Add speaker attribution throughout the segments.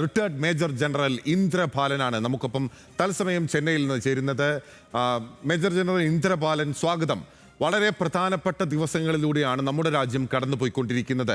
Speaker 1: Retired major general ഇന്ദ്രപാലനാണ് നമുക്കൊപ്പം തത്സമയം ചെന്നൈയിൽ നിന്ന് ചേരുന്നത്. മേജർ ജനറൽ ഇന്ദ്രപാലൻ, സ്വാഗതം. വളരെ പ്രധാനപ്പെട്ട ദിവസങ്ങളിലൂടെയാണ് നമ്മുടെ രാജ്യം കടന്നുപോയിക്കൊണ്ടിരിക്കുന്നത്.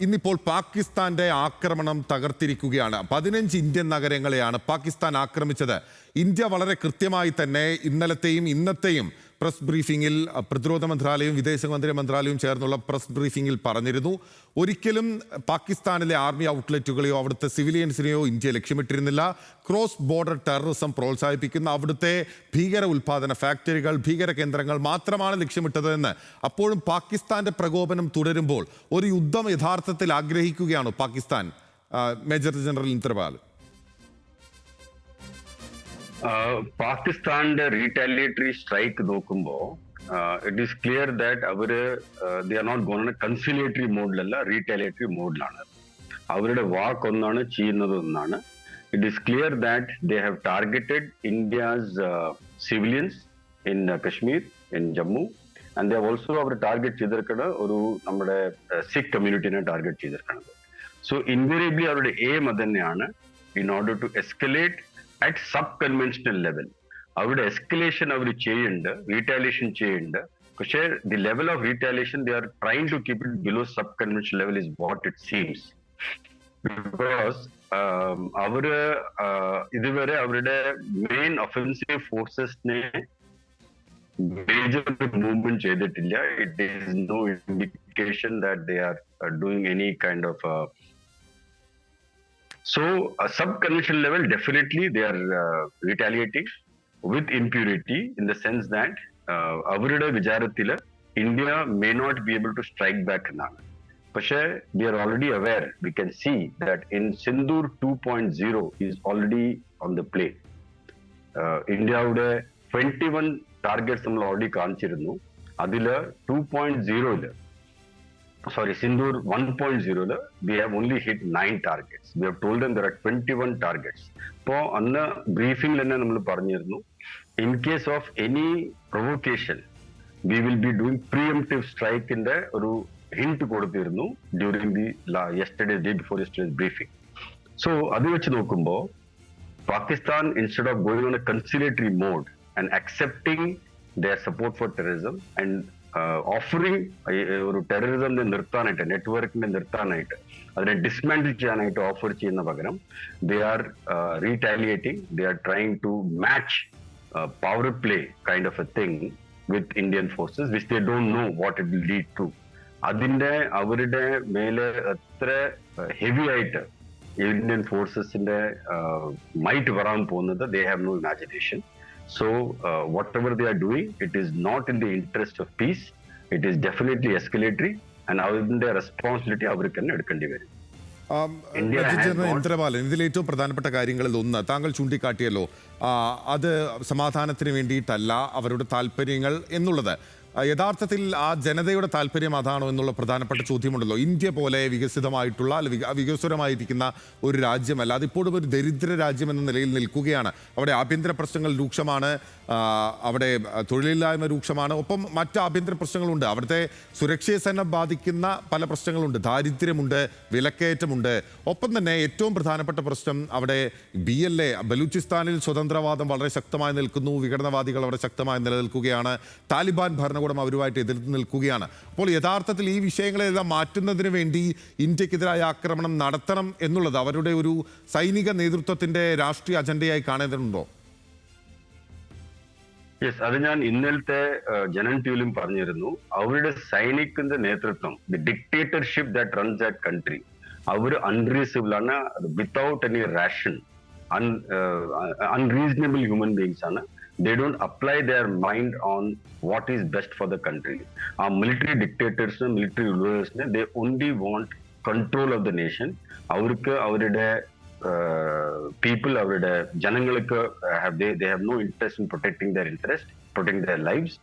Speaker 1: ഇന്നിപ്പോൾ പാകിസ്ഥാന്റെ ആക്രമണം തകർത്തിരിക്കുകയാണ്. 15 ഇന്ത്യൻ നഗരങ്ങളെയാണ് പാകിസ്ഥാൻ ആക്രമിച്ചത്. ഇന്ത്യ വളരെ കൃത്യമായി തന്നെ ഇന്നലത്തെയും ഇന്നത്തെയും പ്രസ് ബ്രീഫിംഗിൽ പ്രതിരോധ മന്ത്രാലയവും വിദേശകാര്യ മന്ത്രാലയവും ചേർന്നുള്ള പ്രസ് ബ്രീഫിംഗിൽ പറഞ്ഞിരുന്നു, ഒരിക്കലും പാകിസ്ഥാനിലെ ആർമി ഔട്ട്ലെറ്റുകളെയോ അവിടുത്തെ സിവിലിയൻസിനെയോ ഇന്ത്യ ലക്ഷ്യമിട്ടിരുന്നില്ല. ക്രോസ് ബോർഡർ ടെററിസം പ്രോത്സാഹിപ്പിക്കുന്ന അവിടുത്തെ ഭീകര ഉൽപാദന ഫാക്ടറികൾ, ഭീകര കേന്ദ്രങ്ങൾ മാത്രമാണ് ലക്ഷ്യമിട്ടതെന്ന്. അപ്പോഴും പാകിസ്ഥാന്റെ പ്രകോപനം തുടരുമ്പോൾ ഒരു യുദ്ധം യഥാർത്ഥത്തിൽ ആഗ്രഹിക്കുകയാണോ പാകിസ്ഥാൻ? മേജർ ജനറൽ ഇന്ദ്രപാലൻ,
Speaker 2: പാകിസ്ഥാന്റെ റീറ്റാലിയേറ്ററി സ്ട്രൈക്ക് നോക്കുമ്പോൾ ഇറ്റ് ഈസ് ക്ലിയർ ദാറ്റ് അവര് they are not gone conciliatory മോഡിലല്ല, റീറ്റാലിയേറ്ററി മോഡിലാണ്. അവരുടെ വാക്ക് ഒന്നാണ്, ചെയ്യുന്നത് ഒന്നാണ്. It is clear that they have targeted India's civilians in Kashmir, in Jammu, and they also അവർ ടാർഗറ്റ് ചെയ്തിരിക്കുന്നത് ഒരു നമ്മുടെ സിഖ് കമ്മ്യൂണിറ്റിനെ ടാർഗറ്റ് ചെയ്തിരിക്കുന്നത്. സോ ഇൻവേരിയബ്ലി അവരുടെ എയിം അത് തന്നെയാണ്, in order to escalate at sub-conventional level. അവരുടെ എസ്കലേഷൻ അവർ ചെയ്യുന്നുണ്ട്, റീറ്റാലിയേഷൻ ചെയ്യുന്നുണ്ട്. പക്ഷേ the level of retaliation they are trying to keep it below sub conventional level is what it seems. Because അവര് ഇതുവരെ അവരുടെ മെയിൻ ഒഫൻസീവ് ഫോഴ്സസിനെ മേജർ മൂവ്മെന്റ് ചെയ്തിട്ടില്ല. It is no indication that they are doing any kind of So, sub-conventional level, definitely they are retaliating with impunity in the sense that അവരുടെ വിചാരത്തിൽ India may not be able to strike back എന്നാണ്. പക്ഷേ they are already aware, we can see that in Sindoor 2.0 is already on the play. ഇന്ത്യയുടെ 21 targets നമ്മൾ already കാണിച്ചിരുന്നു. അതില് 2.0 Sindoor 1.0 we have only hit 9 targets. We have told them there are 21 targets. അപ്പോൾ അന്ന് ബ്രീഫിംഗിൽ തന്നെ നമ്മൾ പറഞ്ഞിരുന്നു, in case of any provocation we will be doing preemptive strike ന്റെ ഒരു ഹിന്റ് കൊടുത്തിരുന്നു during the day before yesterday's briefing. So അത് വെച്ച് നോക്കുമ്പോൾ Pakistan, instead of going on a conciliatory mode and accepting their support for terrorism and offering ഒരു ടെററിസമിനെ നിർത്താനായിട്ട്, നെറ്റ്വർക്കിനെ നിർത്താനായിട്ട്, അതിനെ dismantle ചെയ്യാനായിട്ട് ഓഫർ ചെയ്യുന്ന പകരം they are retaliating, they are trying to match power play kind of a thing with Indian forces which they don't know what it will lead to. അതിന്റെ അവരുടെ മേലെ എത്ര ഹെവി ആയിട്ട് ഇന്ത്യൻ ഫോഴ്സസിന്റെ മൈറ്റ് വരാൻ പോകുന്നത് they have no imagination. So whatever they are doing, it is not in the interest of peace. It is definitely escalatory, and അതിന്റെ responsibility അവർക്ക് തന്നെ എടുക്കേണ്ടി വരും.
Speaker 1: ഇന്ദ്രപാലൻ, ഇതിൽ ഏറ്റവും പ്രധാനപ്പെട്ട കാര്യങ്ങളിൽ ഒന്ന് താങ്കൾ ചൂണ്ടിക്കാട്ടിയല്ലോ, അത് സമാധാനത്തിന് വേണ്ടിയിട്ടല്ല അവരുടെ താല്പര്യങ്ങൾ എന്നുള്ളത്. യഥാർത്ഥത്തിൽ ആ ജനതയുടെ താല്പര്യം അതാണോ എന്നുള്ള പ്രധാനപ്പെട്ട ചോദ്യമുണ്ടല്ലോ. ഇന്ത്യ പോലെ വികസിതമായിട്ടുള്ള വികസ്വരമായിരിക്കുന്ന ഒരു രാജ്യമല്ല, അതിപ്പോഴും ഒരു ദരിദ്ര രാജ്യം എന്ന നിലയിൽ നിൽക്കുകയാണ്. അവിടെ ആഭ്യന്തര പ്രശ്നങ്ങൾ രൂക്ഷമാണ്, അവിടെ തൊഴിലില്ലായ്മ രൂക്ഷമാണ്, ഒപ്പം മറ്റ് ആഭ്യന്തര പ്രശ്നങ്ങളുണ്ട്. അവിടുത്തെ സുരക്ഷയെ തന്നെ ബാധിക്കുന്ന പല പ്രശ്നങ്ങളുണ്ട്, ദാരിദ്ര്യമുണ്ട്, വിലക്കയറ്റമുണ്ട്. ഒപ്പം തന്നെ ഏറ്റവും പ്രധാനപ്പെട്ട പ്രശ്നം അവിടെ BLA ബലൂചിസ്ഥാനിൽ സ്വതന്ത്രവാദം വളരെ ശക്തമായി നിൽക്കുന്നു, വിഘടനവാദികൾ അവിടെ ശക്തമായി നിലനിൽക്കുകയാണ്, താലിബാൻ ഭരണകൂടം അവരുമായിട്ട് എതിർത്ത് നിൽക്കുകയാണ്. അപ്പോൾ യഥാർത്ഥത്തിൽ ഈ വിഷയങ്ങളെല്ലാം മാറ്റുന്നതിന് വേണ്ടി ഇന്ത്യക്കെതിരായ ആക്രമണം നടത്തണം എന്നുള്ളത് അവരുടെ ഒരു സൈനിക നേതൃത്വത്തിന്റെ രാഷ്ട്രീയ അജണ്ടയായി കാണേണ്ടതുണ്ടോ?
Speaker 2: യെസ്, അത് ഞാൻ ഇന്നലത്തെ ജനൻ ട്യൂലും പറഞ്ഞിരുന്നു. അവരുടെ സൈനികന്റെ നേതൃത്വം, the dictatorship that runs that country, അവർ അൺറീസണബിൾ ആണ്, without any ration, unreasonable human beings ആണ്. They don't apply their mind on what is best for the country. Our military dictators, military rulers, they only want control of the nation. അവർക്ക് അവരുടെ people, അവരുടെ ജനങ്ങൾക്ക് they have no interest in protecting their interest, protecting their lives.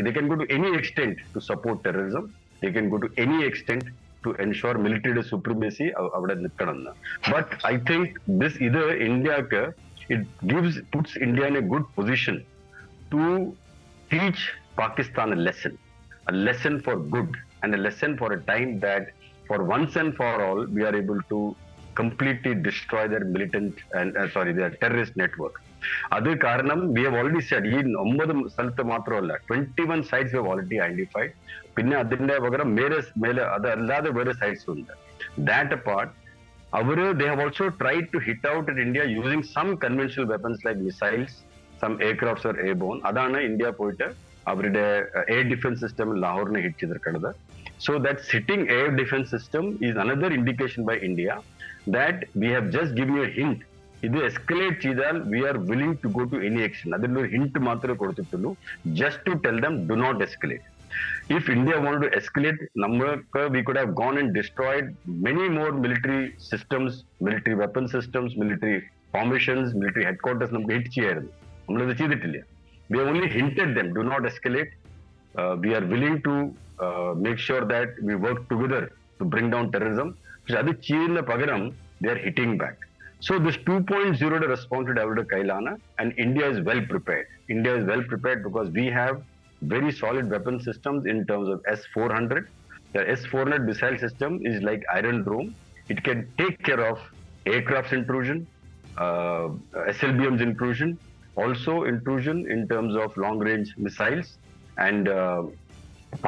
Speaker 2: They can go to any extent to support terrorism. They can go to any extent to ensure military supremacy അവിടെ നിൽക്കണം. But I think this ഇത് ഇന്ത്യക്ക് it puts India in a good position to teach Pakistan a lesson for good, and a lesson for a time that for once and for all we are able to completely destroy their militant and their terrorist network. അത് കാരണം we have already said ഈ 9 സ്ഥലത്ത് മാത്രമല്ല 21 sites we have already identified. പിന്നെ അതിന്റെ പകരം മേലെ അതല്ലാതെ വേറെ sites ഉണ്ട്. That apart, they have also tried to hit out at India using some conventional weapons like missiles, some aircrafts are airborne. അതാണ് ഇന്ത്യ പോയിട്ട് അവരുടെ എയർ ഡിഫൻസ് സിസ്റ്റം ലാഹോറിനെ ഹിറ്റ് ചെയ്തിരിക്കുന്നത്. So that sitting air defense system is another indication by India that we have just given you a hint. ഇത് escalate ചെയ്താൽ we are willing to go to any action. അതിന്റെ ഒരു hint മാത്രമേ കൊടുത്തിട്ടുള്ളൂ. Just to tell them do not escalate. If India wanted to escalate, we could have gone and destroyed many more military systems, military weapon systems, military formations, military headquarters. നമുക്ക് hit ചെയ്യായിരുന്നു. നമ്മളത് ചെയ്തിട്ടില്ല. We have only hinted them, do not escalate. We are willing to make sure that we work together to bring down terrorism. പക്ഷെ അത് ചെയ്യുന്ന പകരം they are hitting back. So this 2.0 response to അവരുടെ കയ്യിലാണ്, and India is well prepared. India is well prepared because we have very solid weapon systems in terms of S-400. The S-400 missile system is like Iron Dome. It can take care of aircraft intrusion, SLBM's intrusion, also intrusion in terms of long-range missiles and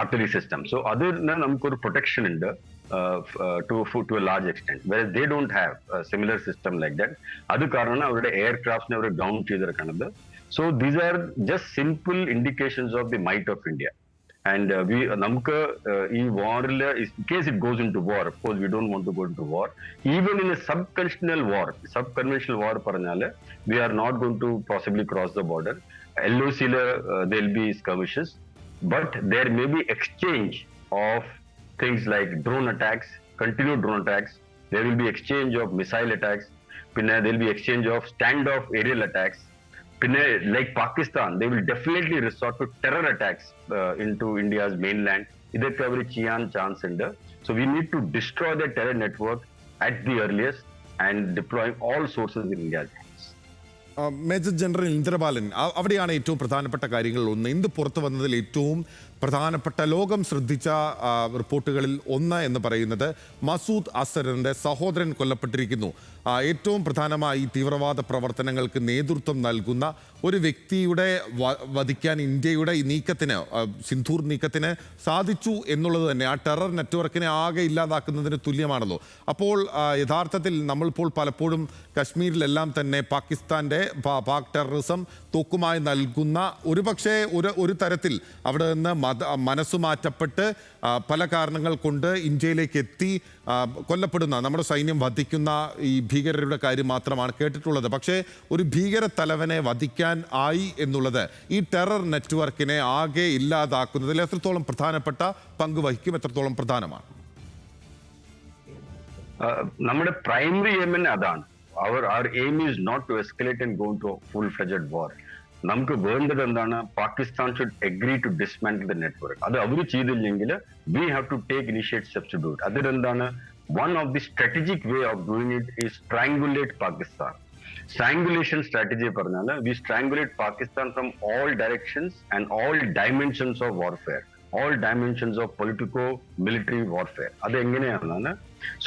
Speaker 2: artillery system. So other than namukku protection in the to a large extent, whereas they don't have a similar system like that. Adu karanana avരുടെ aircrafts ne avare ground ചെയ്തിരിക്കുന്നത്. So these are just simple indications of the might of India. And നമുക്ക് ഈ വാറിൽ in case it goes into war, of course we don't want to go into war. Even in a subconventional war പറഞ്ഞാൽ we are not going to possibly cross the border. LOC there will be skirmishes, but there may be exchange of things like drone attacks, continued drone attacks. There will be exchange of missile attacks. There will be exchange of standoff aerial attacks. Like Pakistan, they will definitely resort to terror attacks into India's mainland. Idakku avaru cheyan chance undu. So we need to destroy the terror network at the earliest and deploying all sources in India's hands.
Speaker 1: Major general Indrapalan, അവിടെയാണ് ഏറ്റവും പ്രധാനപ്പെട്ട കാര്യങ്ങളിൽ ഒന്ന്. ഇന്ന് പുറത്തു വന്നതിൽ ഏറ്റവും പ്രധാനപ്പെട്ട ലോകം ശ്രദ്ധിച്ച റിപ്പോർട്ടുകളിൽ ഒന്ന് എന്ന് പറയുന്നത് മസൂദ് അസറിൻ്റെ സഹോദരൻ കൊല്ലപ്പെട്ടിരിക്കുന്നു. ഏറ്റവും പ്രധാനമായി തീവ്രവാദ പ്രവർത്തനങ്ങൾക്ക് നേതൃത്വം നൽകുന്ന ഒരു വ്യക്തിയുടെ വധിക്കാൻ ഇന്ത്യയുടെ ഈ നീക്കത്തിന്, സിന്ധൂർ നീക്കത്തിന് സാധിച്ചു എന്നുള്ളത് തന്നെ ആ ടെറർ നെറ്റ്വർക്കിനെ ആകെ ഇല്ലാതാക്കുന്നതിന് തുല്യമാണല്ലോ. അപ്പോൾ യഥാർത്ഥത്തിൽ നമ്മളിപ്പോൾ പലപ്പോഴും കശ്മീരിലെല്ലാം തന്നെ പാകിസ്ഥാൻ്റെ പാക് ടെററിസം തൂക്കുമായി നൽകുന്ന ഒരു തരത്തിൽ അവിടെ നിന്ന് മനസ്സു മാറ്റപ്പെട്ട് പല കാരണങ്ങൾ കൊണ്ട് ഇന്ത്യയിലേക്ക് എത്തി കൊല്ലപ്പെടുന്ന, നമ്മുടെ സൈന്യം വധിക്കുന്ന ഈ ഭീകരരുടെ കാര്യം മാത്രമാണ് കേട്ടിട്ടുള്ളത്. പക്ഷേ ഒരു ഭീകര തലവനെ വധിക്കാൻ ആയി എന്നുള്ളത് ഈ ടെറർ നെറ്റ്വർക്കിനെ ആകെ ഇല്ലാതാക്കുന്നതിൽ എത്രത്തോളം പ്രധാനപ്പെട്ട പങ്ക് വഹിക്കും, എത്രത്തോളം പ്രധാനമാണ്?
Speaker 2: നമ്മുടെ പ്രൈമറി എയിം അതാണ്. Our aim is not to escalate and go into a full-fledged war. നമുക്ക് വേണ്ടത് എന്താണ്? Pakistan should agree to dismantle the network. അത് അവർ ചെയ്തില്ലെങ്കിൽ we have to take initiate steps to do it. അതിലെന്താണ്? One of the strategic way of doing it is strangulate Pakistan. Strangulation strategy പറഞ്ഞാൽ we strangulate Pakistan from all directions and all dimensions of warfare, all dimensions of politico-military warfare. അത് എങ്ങനെയാണ്?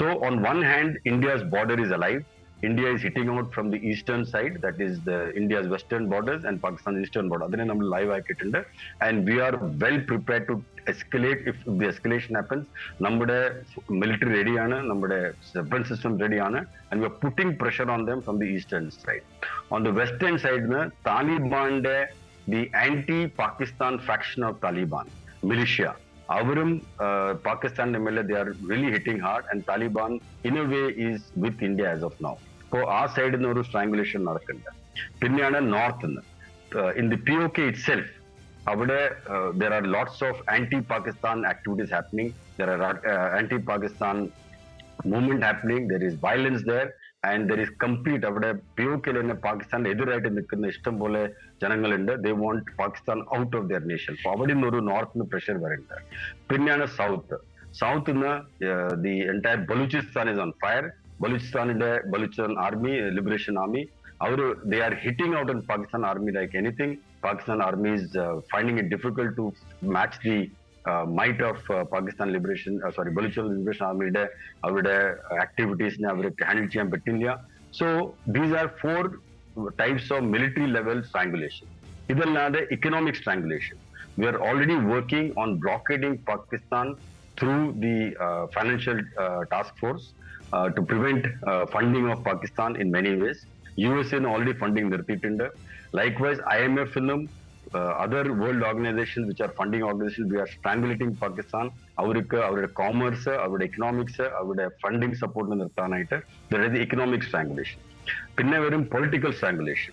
Speaker 2: So on one hand, India's border is alive. India is hitting out from the eastern side, that is India's western borders and Pakistan's eastern border. അതിനെ നമ്മൾ live ആക്കിയിട്ടുണ്ട്. And we are well prepared to escalate if the escalation happens. നമ്മുടെ military റെഡിയാണ്, നമ്മുടെ weapon systems റെഡിയാണ്, and we are putting pressure on them from the eastern side. On the western side, താലിബാന്റെ the anti-Pakistan faction of Taliban militia, അവരും പാകിസ്ഥാന്റെ മേലെ they are really hitting hard, and Taliban in a way is with India as of now. അപ്പോൾ ആ സൈഡിൽ നിന്ന് ഒരു strangulation നടക്കുന്നുണ്ട്. പിന്നെയാണ് നോർത്ത് നിന്ന് in the POK itself, അവിടെ there are lots of anti-Pakistan activities happening. There are anti-Pakistan movement happening. There is violence there, and there is complete അവിടെ POK-ൽ തന്നെ പാകിസ്ഥാന്റെ എതിരായിട്ട് നിൽക്കുന്ന ഇഷ്ടം പോലെ ജനങ്ങളുണ്ട്. They want Pakistan out of their nation. അപ്പോൾ അവിടെ നിന്ന് ഒരു നോർത്ത് പ്രഷർ വരുന്നുണ്ട്. പിന്നെയാണ് സൗത്ത് നിന്ന് the entire Balochistan is on fire. Balochistan army, liberation army, they are hitting out on Pakistan army like anything. Pakistan army is finding it difficult to match the might of Pakistan Liberation, Baloch Liberation Army അവരുടെ ആക്ടിവിറ്റീസിനെ അവർക്ക് handle ചെയ്യാൻ പറ്റില്ല. So these are 4 types of military level strangulation. ഇതല്ലാതെ economic strangulation. We are already working on blockading Pakistan through the financial task force to prevent funding of Pakistan in many ways. USA already funding നിർത്തിയിട്ടുണ്ട്. Likewise, IMF other world organizations which are funding organizations, we are strangulating Pakistan. അവർക്ക് അവരുടെ commerce, അവരുടെ economics, അവരുടെ funding support നിർത്താനായിട്ട് the economic strangulation. പിന്നെ വരും political strangulation,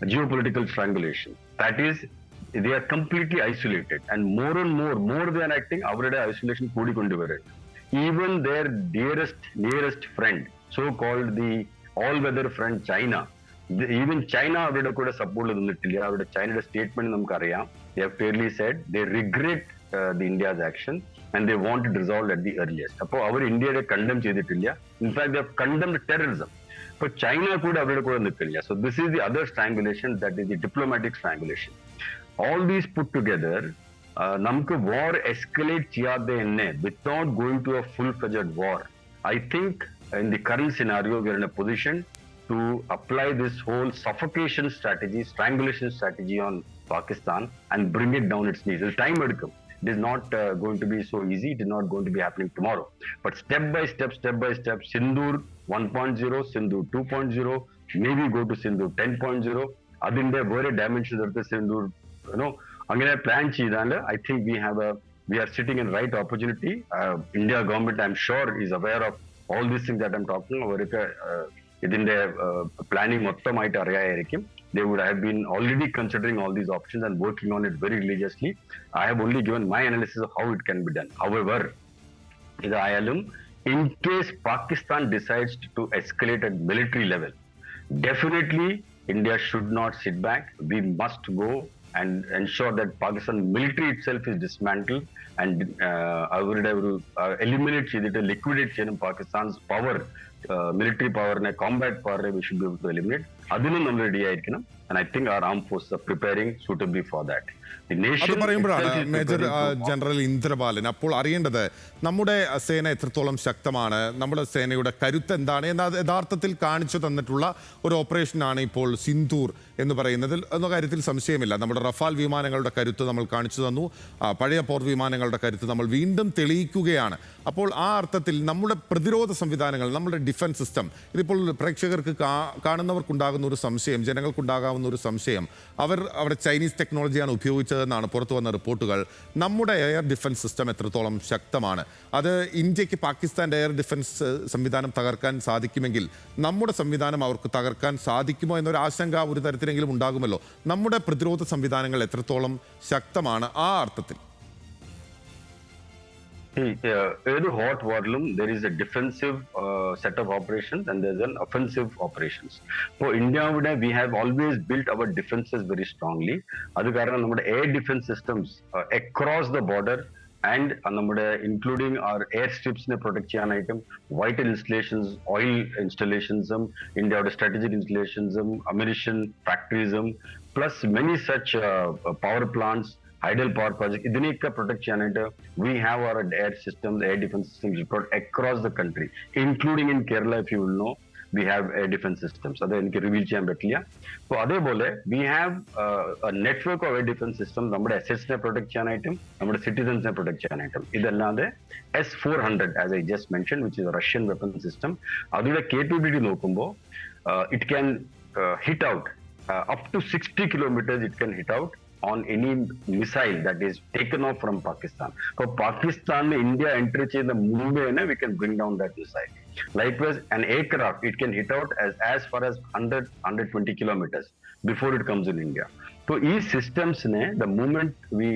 Speaker 2: geopolitical strangulation. That is they are completely isolated and more and more they are acting, അവരുടെ isolation കൂടിക്കൊണ്ടുവരുന്നു. Even their nearest friend, so called the all weather friend China, even China അവരുടെ കൂടെ support നിന്നിട്ടില്ല. അവരുടെ ചൈനയുടെ statement നമുക്കറിയാം. They have clearly said they regret the India's action and they want it resolved at the earliest. അപ്പോൾ അവർ ഇന്ത്യയെ കണ്ടം ചെയ്തിട്ടില്ല. In fact they have condemned terrorism. ഇപ്പോൾ ചൈന കൂടെ അവരുടെ കൂടെ നിൽക്കില്ല. So this is the other strangulation, that is the diplomatic strangulation. All these put together, നമുക്ക് war escalate ചെയ്യാതെ തന്നെ, without going to a full-fledged war, I think in the current scenario we are in a position to apply this whole suffocation strategy, strangulation strategy on Pakistan and bring it down its knees. Time എടുക്കും. It is not going to be so easy. It is not going to be happening tomorrow. But step by step, Sindoor 1.0, Sindoor 2.0, maybe go to Sindoor 10.0. അതിന്റെ വേറെ dimension എടുത്ത് സിന്ദൂർ അങ്ങനെ plan ചെയ്താൽ I think we are sitting in right opportunity. India government, I'm sure, is aware of all these things that I'm talking. അവർക്ക് ഇതിന്റെ planning മൊത്തമായിട്ട് അറിയായിരിക്കും. They would have been already considering all these options and working on it very religiously. I have only given my analysis of how it can be done. However, ഇതായാലും in case Pakistan decides to escalate at military level, definitely India should not sit back. We must go and ensure that Pakistan military itself is dismantled and eliminate ചെയ്തിട്ട് liquidate ചെയ്യണം Pakistan's power, military power and combat power. We should be able to eliminate. അതിനും നമ്മൾ ready ആയിരിക്കണം. And I think our armed forces are preparing suitably for that.
Speaker 1: അത് പറയുമ്പോഴാണ് major general Indrapalan, അപ്പോൾ അറിയേണ്ടത് നമ്മുടെ സേന എത്രത്തോളം ശക്തമാണ്, നമ്മുടെ സേനയുടെ കരുത്ത് എന്താണ് എന്ന യഥാർത്ഥത്തിൽ കാണിച്ചു തന്നിട്ടുള്ള ഒരു ഓപ്പറേഷനാണ് ഇപ്പോൾ സിന്ദൂർ എന്ന് പറയുന്നതിൽ എന്ന കാര്യത്തിൽ സംശയമില്ല. നമ്മുടെ റഫാൽ വിമാനങ്ങളുടെ കരുത്ത് നമ്മൾ കാണിച്ചു തന്നു, പഴയ പോർ വിമാനങ്ങളുടെ കരുത്ത് നമ്മൾ വീണ്ടും തെളിയിക്കുകയാണ്. അപ്പോൾ ആ അർത്ഥത്തിൽ നമ്മുടെ പ്രതിരോധ സംവിധാനങ്ങൾ, നമ്മുടെ ഡിഫൻസ് സിസ്റ്റം, ഇതിപ്പോൾ പ്രേക്ഷകർക്ക് കാണുന്നവർക്കുണ്ടാകുന്ന ഒരു സംശയം, ജനങ്ങൾക്കുണ്ടാകാവുന്ന ഒരു സംശയം, അവിടെ ചൈനീസ് ടെക്നോളജിയാണ് ഉപയോഗിച്ചതെന്നാണ് പുറത്തു വന്ന റിപ്പോർട്ടുകൾ. നമ്മുടെ എയർ ഡിഫൻസ് സിസ്റ്റം എത്രത്തോളം ശക്തമാണ്, അത് ഇന്ത്യക്ക് പാകിസ്ഥാൻ്റെ എയർ ഡിഫൻസ് സംവിധാനം തകർക്കാൻ സാധിക്കുമെങ്കിൽ നമ്മുടെ സംവിധാനം അവർക്ക് തകർക്കാൻ സാധിക്കുമോ എന്നൊരു ആശങ്ക ഒരു തരത്തിലെങ്കിലും ഉണ്ടാകുമല്ലോ. നമ്മുടെ പ്രതിരോധ സംവിധാനങ്ങൾ എത്രത്തോളം ശക്തമാണ് ആ അർത്ഥത്തിൽ?
Speaker 2: ഏത് hot വാറിലും there is a defensive set of operations and there's an offensive operations. ഇപ്പോൾ ഇന്ത്യയുടെ we have always built our defenses very strongly. അത് കാരണം നമ്മുടെ air defence systems across the border and നമ്മുടെ ഇൻക്ലൂഡിങ് our എയർ സ്ട്രിപ്സിനെ protect ചെയ്യാനായിട്ടും vital installations, oil ഇൻസ്റ്റലേഷൻസും, ഇന്ത്യയുടെ സ്ട്രാറ്റജിക് ഇൻസ്റ്റലേഷൻസും, അമ്യൂണിഷൻ ഫാക്ടറീസും, plus many such power plants, idle power project, ഇതിനെയൊക്കെ പ്രൊട്ടക്ട് ചെയ്യാനായിട്ട് we have our air systems, air defense systems across the country, including in Kerala. If you will know, we have air defense systems. അത് എനിക്ക് reveal ചെയ്യാൻ പറ്റില്ല. അപ്പോൾ അതേപോലെ we have a network of air defense systems, നമ്മുടെ അസറ്റ്സിനെ protect ചെയ്യാനായിട്ടും നമ്മുടെ സിറ്റിസൻസിനെ protect ചെയ്യാനായിട്ടും. ഇതല്ലാതെ S-400, as I just mentioned, which is a Russian weapon system, അതിന്റെ കേപ്പബിലിറ്റി നോക്കുമ്പോൾ it can hit out up to 60 kilometers. It can hit out on any missile that is taken off from Pakistan. So Pakistan, India enter ചെയ്യുന്ന മുമ്പേ തന്നെ we can bring down that missile. Likewise, an aircraft, it can hit out as far as 120 kilometers before it comes in India. So these systems, the moment we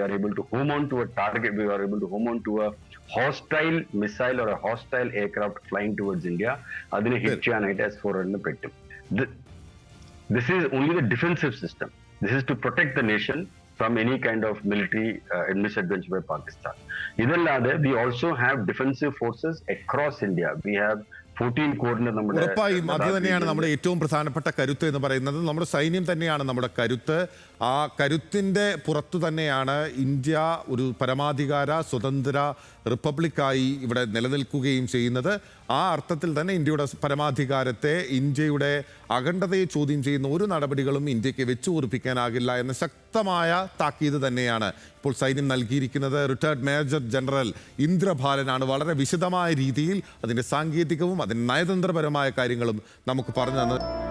Speaker 2: are able to home on to a target, we are able to home on to a hostile missile or a hostile aircraft flying towards India, അതിനെ hit ചെയ്യാനായിട്ട് S-400 പറ്റും. This is only the defensive system. This is to protect the nation from any kind of military misadventure by Pakistan. Idallade, we also have defensive forces across India. We have 14 കോറിന്റെ നമ്മുടെ
Speaker 1: ഉറപ്പായും അത് തന്നെയാണ് നമ്മുടെ ഏറ്റവും പ്രധാനപ്പെട്ട കരുത്ത് എന്ന് പറയുന്നത്. നമ്മുടെ സൈന്യം തന്നെയാണ് നമ്മുടെ കരുത്ത്. ആ കരുത്തിൻ്റെ പുറത്തു തന്നെയാണ് ഇന്ത്യ ഒരു പരമാധികാര സ്വതന്ത്ര റിപ്പബ്ലിക്കായി ഇവിടെ നിലനിൽക്കുകയും ചെയ്യുന്നത്. ആ അർത്ഥത്തിൽ തന്നെ ഇന്ത്യയുടെ പരമാധികാരത്തെ, ഇന്ത്യയുടെ അഖണ്ഡതയെ ചോദ്യം ചെയ്യുന്ന ഒരു നടപടികളും ഇന്ത്യക്ക് വെച്ചു ഉറപ്പിക്കാനാകില്ല എന്ന ശക്തമായ താക്കീത് തന്നെയാണ് ഇപ്പോൾ സൈന്യം നൽകിയിരിക്കുന്നത്. റിട്ടയർഡ് മേജർ ജനറൽ ഇന്ദ്രഭാലനാണ് വളരെ വിശദമായ രീതിയിൽ അതിൻ്റെ സാങ്കേതികവും അതിൻ്റെ നയതന്ത്രപരമായ കാര്യങ്ങളും നമുക്ക് പറഞ്ഞു തന്നത്.